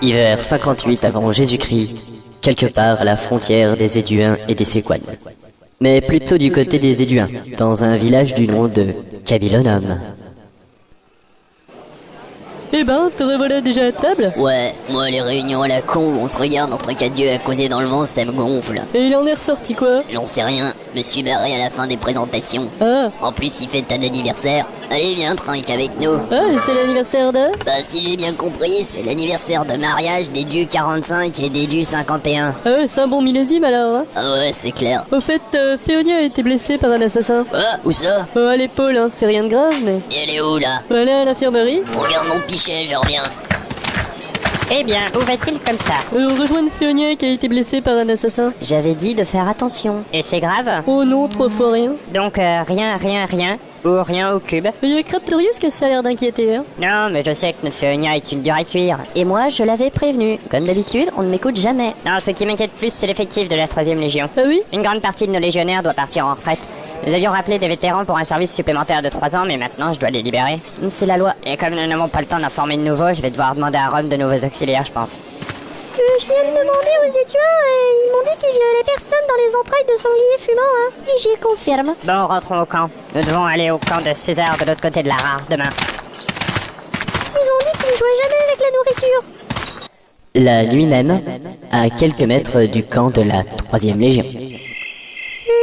Hiver 58 avant Jésus-Christ, quelque part à la frontière des Éduins et des Séquanes. Mais plutôt du côté des Éduins, dans un village du nom de Cabillonum. Eh ben, te revoilà déjà à table? Ouais, moi les réunions à la con où on se regarde entre quatre yeux à causer dans le vent, ça me gonfle. Et il en est ressorti quoi? J'en sais rien, me suis barré à la fin des présentations. Ah, En plus, il fête un anniversaire. Allez, viens, trinque avec nous. ah, et c'est l'anniversaire de? Bah, si j'ai bien compris, c'est l'anniversaire de mariage des dieux 45 et des dieux 51. Ah ouais, c'est un bon millésime alors, hein? Ah ouais, c'est clair. Au fait, Féonia a été blessée par un assassin. Ah, où ça? À l'épaule, hein, c'est rien de grave, mais... Et elle est où, là? Elle est à l'infirmerie. Regarde mon pichet, je reviens. Eh bien, où va-t-il comme ça? Rejoindre Féonia qui a été blessée par un assassin. J'avais dit de faire attention. Et c'est grave? Oh non, 3 fois rien. Donc rien, ou rien au cube. Il y a Craptorius que ça a l'air d'inquiéter, hein. Non, mais je sais que notre Féonia est une dure à cuire. Et moi, je l'avais prévenu. Comme d'habitude, on ne m'écoute jamais. Non, ce qui m'inquiète plus, c'est l'effectif de la 3ème Légion. Ah oui? Une grande partie de nos légionnaires doit partir en retraite. Nous avions rappelé des vétérans pour un service supplémentaire de 3 ans, mais maintenant je dois les libérer. C'est la loi. Et comme nous n'avons pas le temps d'en former de nouveaux, je vais devoir demander à Rome de nouveaux auxiliaires, je pense. Je viens de demander aux étudiants et ils m'ont dit qu'ils violaient personne dans les entrailles de sanglier fumant, hein. Et j'y confirme. Bon, rentrons au camp. Nous devons aller au camp de César de l'autre côté de la Rare demain. Ils ont dit qu'ils ne jouaient jamais avec la nourriture. La nuit même, à quelques mètres du camp de la 3e Légion.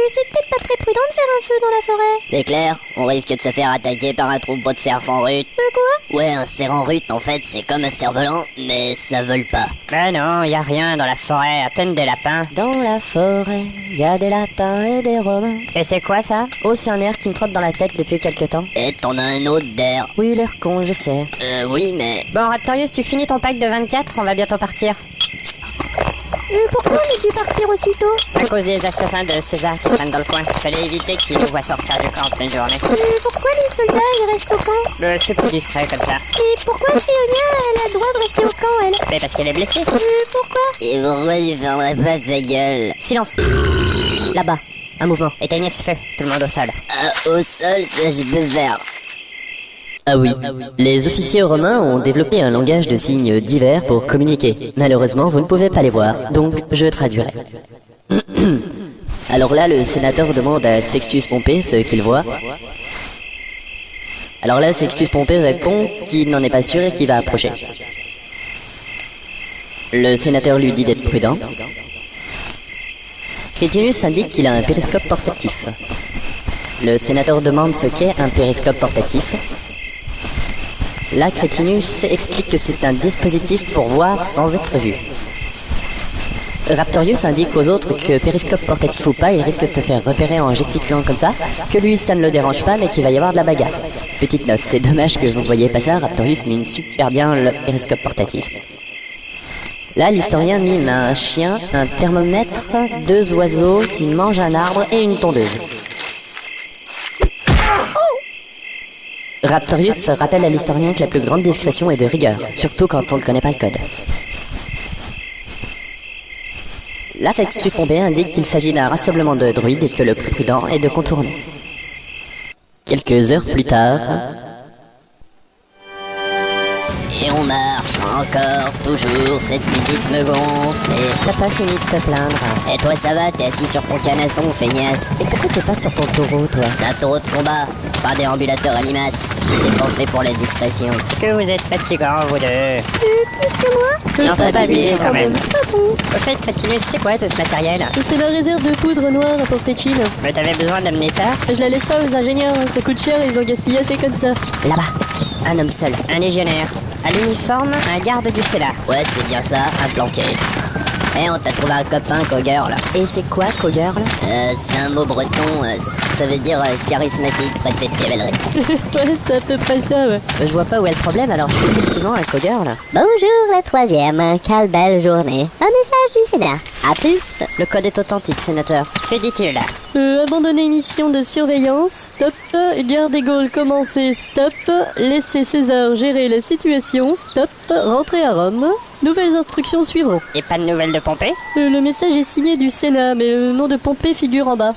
C'est peut-être pas très prudent de faire un feu dans la forêt. C'est clair, on risque de se faire attaquer par un troupeau de cerfs en rut. Quoi? Ouais, un cerf en rut, en fait, c'est comme un cerf-volant, mais ça vole pas. Ben non, y a rien dans la forêt, à peine des lapins. Dans la forêt, il y a des lapins et des romains. Et c'est quoi ça? Oh, c'est un air qui me trotte dans la tête depuis quelque temps. Et t'en as un autre d'air. Oui, l'air con, je sais. Oui, mais... Bon, Raptorius, tu finis ton pack de 24, on va bientôt partir. Pourquoi on a dû partir aussitôt? À cause des assassins de César qui traînent dans le coin. Fallait éviter qu'ils nous voient sortir du camp en pleine journée. Pourquoi les soldats ils restent au camp? C'est plus discret comme ça. Et pourquoi Féonia elle a le droit de rester au camp, elle? Mais parce qu'elle est blessée. Pourquoi? Et pourquoi tu fermerais pas ta gueule? Silence. Là-bas, un mouvement. Éteignez ce feu, tout le monde au sol. Au sol, ça je peux faire. Ah oui, les officiers romains ont développé un langage de signes divers pour communiquer. Malheureusement, vous ne pouvez pas les voir, donc je traduirai. Alors là, le sénateur demande à Sextus Pompée ce qu'il voit. Alors là, Sextus Pompée répond qu'il n'en est pas sûr et qu'il va approcher. Le sénateur lui dit d'être prudent. Crétinus indique qu'il a un périscope portatif. Le sénateur demande ce qu'est un périscope portatif. Là, Crétinus explique que c'est un dispositif pour voir sans être vu. Raptorius indique aux autres que périscope portatif ou pas, il risque de se faire repérer en gesticulant comme ça, que lui ça ne le dérange pas mais qu'il va y avoir de la bagarre. Petite note, c'est dommage que vous ne voyez pas ça, Raptorius mime super bien le périscope portatif. Là, l'historien mime un chien, un thermomètre, 2 oiseaux qui mangent un arbre et une tondeuse. Raptorius rappelle à l'historien que la plus grande discrétion est de rigueur, surtout quand on ne connaît pas le code. Là, Sextus Pompée indique qu'il s'agit d'un rassemblement de druides et que le plus prudent est de contourner. Quelques heures plus tard... Et on marche encore, toujours, cette musique me gonfle et... T'as pas fini de te plaindre. Et toi ça va, t'es assis sur ton canasson, feignasse. Et pourquoi t'es pas sur ton taureau, toi? T'as un taureau de combat, pas déambulateur à limace. C'est pas fait pour la discrétion. Que vous êtes fatigants, vous deux. Plus que moi? Non, faut pas abuser quand même. Ah bon? Au fait, Crétinus, c'est quoi tout ce matériel? C'est la réserve de poudre noire à portée de Chine. Mais t'avais besoin d'amener ça? Je la laisse pas aux ingénieurs, hein, ça coûte cher et ils ont gaspillé assez comme ça. Là-bas, un homme seul. Un légionnaire. À l'uniforme, un garde du Sénat. Ouais, c'est bien ça, un planqué. Eh, on t'a trouvé un copain, Cogurl. Et c'est quoi, Cogurl? C'est un mot breton, ça veut dire charismatique, préfet de cavalerie. Ouais, c'est à peu près ça, ouais. Je vois pas où est le problème, alors je suis effectivement un Cogurl. Bonjour la 3e, quelle belle journée. Un message du Sénat. A plus. Le code est authentique, sénateur. Que dis-tu là? Abandonner mission de surveillance, stop. Guerre des Gaules commencée, stop. Laisser César gérer la situation, stop. Rentrer à Rome. Nouvelles instructions suivront. Et pas de nouvelles de Pompée? Le message est signé du Sénat, mais le nom de Pompée figure en bas.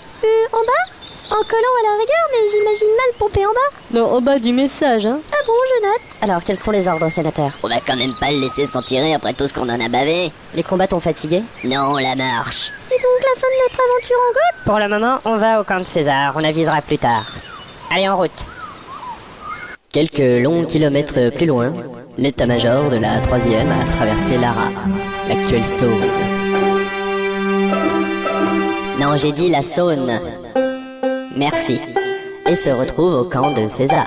En bas? En collant à la rigueur, mais j'imagine mal Pompée en bas. Non, en bas du message, hein. Ah bon, je note. Alors, quels sont les ordres, sénateur? On va quand même pas le laisser s'en tirer après tout ce qu'on en a bavé. Les combats t'ont fatigué? Non, la marche. C'est donc la fin de notre aventure en Gaule? Pour le moment, on va au camp de César, on avisera plus tard. Allez, en route. Quelques longs kilomètres plus loin, l'état-major de la 3e a traversé l'Ara, l'actuelle Saône. Non, j'ai dit la Saône. Merci. Et se retrouve au camp de César.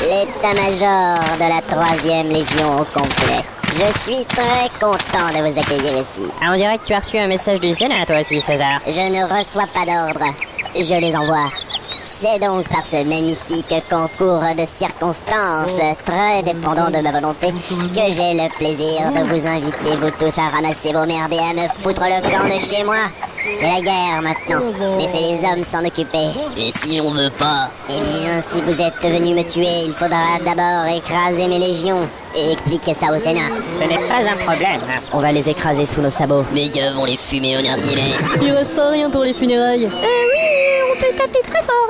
L'état-major de la 3e Légion au complet. Je suis très content de vous accueillir ici. Ah, on dirait que tu as reçu un message du Sénat, toi aussi, César. Je ne reçois pas d'ordre, je les envoie. C'est donc par ce magnifique concours de circonstances, très dépendant de ma volonté, que j'ai le plaisir de vous inviter, vous tous, à ramasser vos merdes et à me foutre le camp de chez moi. C'est la guerre maintenant, laissez les hommes s'en occuper. Et si on veut pas? Eh bien, si vous êtes venus me tuer, il faudra d'abord écraser mes légions et expliquer ça au Sénat. Ce n'est pas un problème. On va les écraser sous nos sabots. Mes gars vont les fumer au narguilé. Il restera rien pour les funérailles. Oui, on peut taper très fort,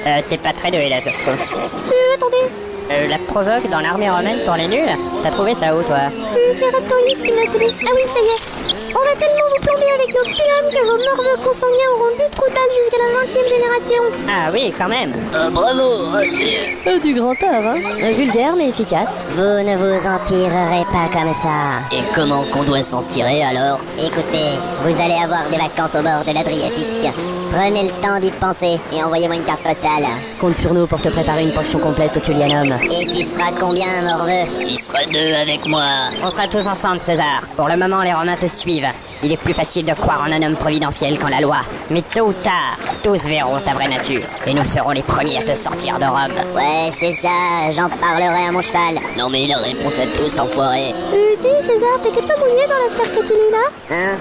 hein. T'es pas très doué là sur ce coup. Attendez. La provoque dans l'armée romaine pour les nuls? T'as trouvé ça où, toi? C'est Raptorius qui m'a connu. Ah oui, ça y est. On va tellement vous plomber avec nos pylônes que vos morveux consanguins auront 10 trous de balles jusqu'à la 20e génération. Ah oui, quand même. Bravo, Roger. Du grand art, hein. Vulgaire mais efficace. Vous ne vous en tirerez pas comme ça. Et comment qu'on doit s'en tirer alors? Écoutez, vous allez avoir des vacances au bord de l'Adriatique. Prenez le temps d'y penser et envoyez-moi une carte postale. Compte sur nous pour te préparer une pension complète au Tullianum. Et tu seras combien, morveux? Il sera 2 avec moi. On sera tous ensemble, César. Pour le moment, les Romains te suivent. Il est plus facile de croire en un homme providentiel qu'en la loi. Mais tôt ou tard, tous verront ta vraie nature. Et nous serons les premiers à te sortir de Rome. Ouais, c'est ça, j'en parlerai à mon cheval. Non mais il a réponse à tous, cet enfoiré. Dis, César, t'étais pas mouillé dans l'affaire Catilina? Hein?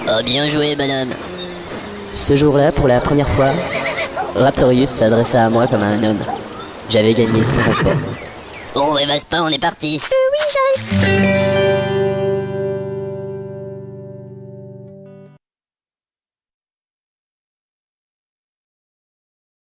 Oh, bien joué, bonhomme. Ce jour-là, pour la première fois, Raptorius s'adressa à moi comme à un homme. J'avais gagné son respect. Bon, rêvasse pas, on est parti. Oui, j'arrive.